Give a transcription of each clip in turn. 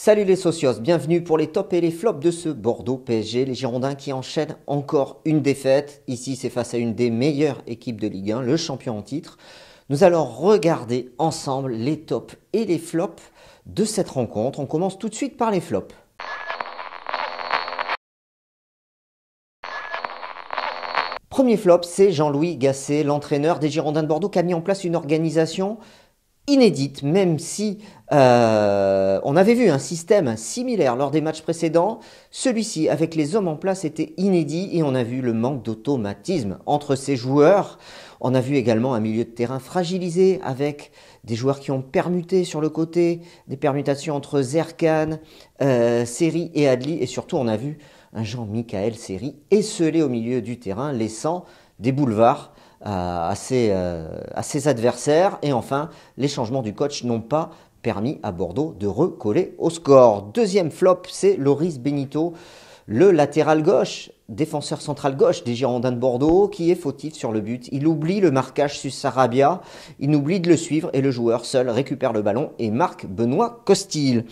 Salut les socios, bienvenue pour les tops et les flops de ce Bordeaux PSG. Les Girondins qui enchaînent encore une défaite. Ici, c'est face à une des meilleures équipes de Ligue 1, le champion en titre. Nous allons regarder ensemble les tops et les flops de cette rencontre. On commence tout de suite par les flops. Premier flop, c'est Jean-Louis Gasset, l'entraîneur des Girondins de Bordeaux, qui a mis en place une organisation inédite, même si on avait vu un système similaire lors des matchs précédents. Celui-ci, avec les hommes en place, était inédit et on a vu le manque d'automatisme entre ces joueurs. On a vu également un milieu de terrain fragilisé avec des joueurs qui ont permuté sur le côté, des permutations entre Zerkan, Seri et Adli, et surtout on a vu un Jean-Michaël Seri esselé au milieu du terrain, laissant des boulevards à ses adversaires. Et enfin, les changements du coach n'ont pas permis à Bordeaux de recoller au score. Deuxième flop, c'est Loris Benito, le latéral gauche, défenseur central gauche des Girondins de Bordeaux, qui est fautif sur le but. Il oublie le marquage sur Sarabia, il oublie de le suivre et le joueur seul récupère le ballon et marque Benoît Costil.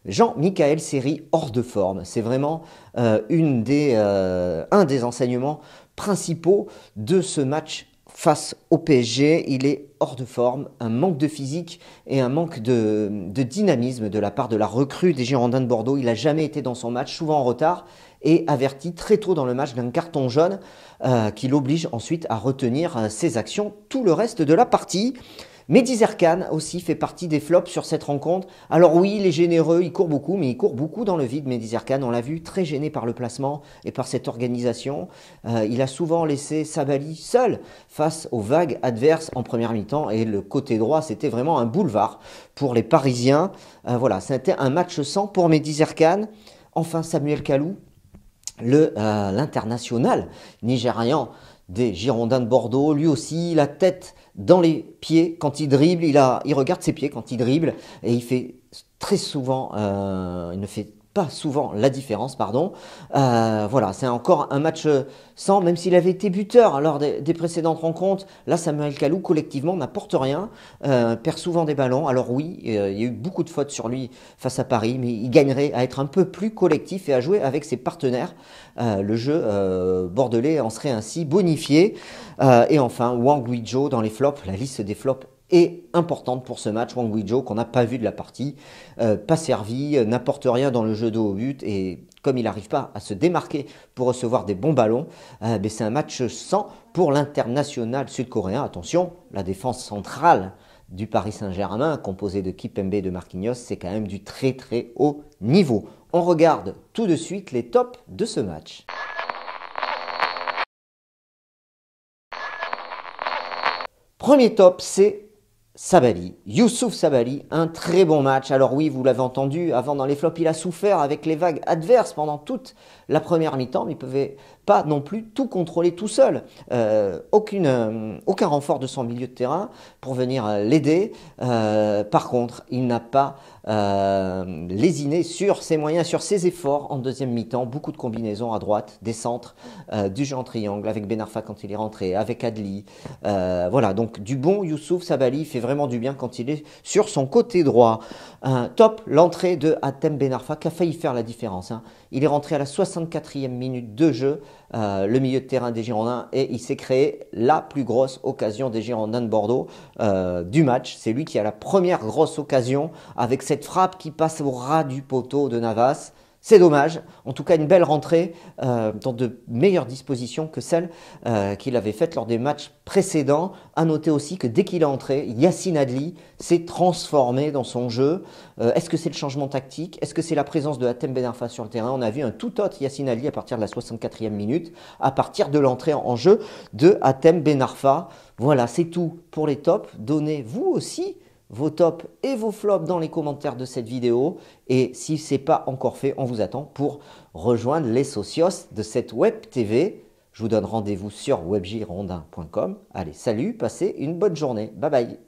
Jean-Michaël Seri hors de forme, c'est vraiment un des enseignements principaux de ce match face au PSG. Il est hors de forme, un manque de physique et un manque de dynamisme de la part de la recrue des Girondins de Bordeaux. Il n'a jamais été dans son match, souvent en retard, et averti très tôt dans le match d'un carton jaune qui l'oblige ensuite à retenir ses actions tout le reste de la partie. Mehdi Zerkan aussi fait partie des flops sur cette rencontre. Alors oui, il est généreux, il court beaucoup, mais il court beaucoup dans le vide, Mehdi Zerkan. On l'a vu très gêné par le placement et par cette organisation. Il a souvent laissé Sabali seul face aux vagues adverses en première mi-temps. Et le côté droit, c'était vraiment un boulevard pour les Parisiens. Voilà, c'était un match sans pour Mehdi Zerkan. Enfin, Samuel Kalou, l'international nigérian des Girondins de Bordeaux, lui aussi, la tête dans les pieds quand il dribble, il regarde ses pieds quand il dribble et il fait très souvent, il ne fait pas souvent la différence, pardon. Voilà, c'est encore un match sans, même s'il avait été buteur lors des précédentes rencontres. Là, Samuel Kalou, collectivement, n'apporte rien, perd souvent des ballons. Alors oui, il y a eu beaucoup de fautes sur lui face à Paris, mais il gagnerait à être un peu plus collectif et à jouer avec ses partenaires. Le jeu bordelais en serait ainsi bonifié. Et enfin, Wang Guizhou dans les flops, la liste des flops est importante pour ce match. Wang Guizhou qu'on n'a pas vu de la partie, pas servi, n'apporte rien dans le jeu de haut but et comme il n'arrive pas à se démarquer pour recevoir des bons ballons, c'est un match sans pour l'international sud-coréen. Attention, la défense centrale du Paris Saint-Germain, composée de Kimpembe et de Marquinhos, c'est quand même du très très haut niveau. On regarde tout de suite les tops de ce match. Premier top, c'est Sabali, Youssouf Sabali, un très bon match. Alors oui, vous l'avez entendu, avant dans les flops, il a souffert avec les vagues adverses pendant toute la première mi-temps, mais il ne pouvait pas non plus tout contrôler tout seul. Aucun renfort de son milieu de terrain pour venir l'aider. Par contre, il n'a pas lésiné sur ses moyens, sur ses efforts en deuxième mi-temps. Beaucoup de combinaisons à droite, des centres, du jeu en triangle avec Ben Arfa quand il est rentré, avec Adli. Voilà, donc du bon Youssouf Sabali fait vraiment du bien quand il est sur son côté droit. Top, l'entrée de Hatem Ben Arfa qui a failli faire la différence. Il est rentré à la 64e minute de jeu, le milieu de terrain des Girondins, et il s'est créé la plus grosse occasion des Girondins de Bordeaux du match. C'est lui qui a la première grosse occasion avec cette frappe qui passe au ras du poteau de Navas. C'est dommage, en tout cas une belle rentrée dans de meilleures dispositions que celle qu'il avait faite lors des matchs précédents. À noter aussi que dès qu'il est entré, Yacine Adli s'est transformé dans son jeu. Est-ce que c'est le changement tactique? Est-ce que c'est la présence de Hatem Ben Arfa sur le terrain? On a vu un tout autre Yacine Adli à partir de la 64e minute, à partir de l'entrée en jeu de Hatem Ben Arfa. Voilà, c'est tout pour les tops. Donnez vous aussi vos tops et vos flops dans les commentaires de cette vidéo. Et si ce n'est pas encore fait, on vous attend pour rejoindre les socios de cette web TV. Je vous donne rendez-vous sur webgirondin.com. Allez, salut, passez une bonne journée. Bye bye.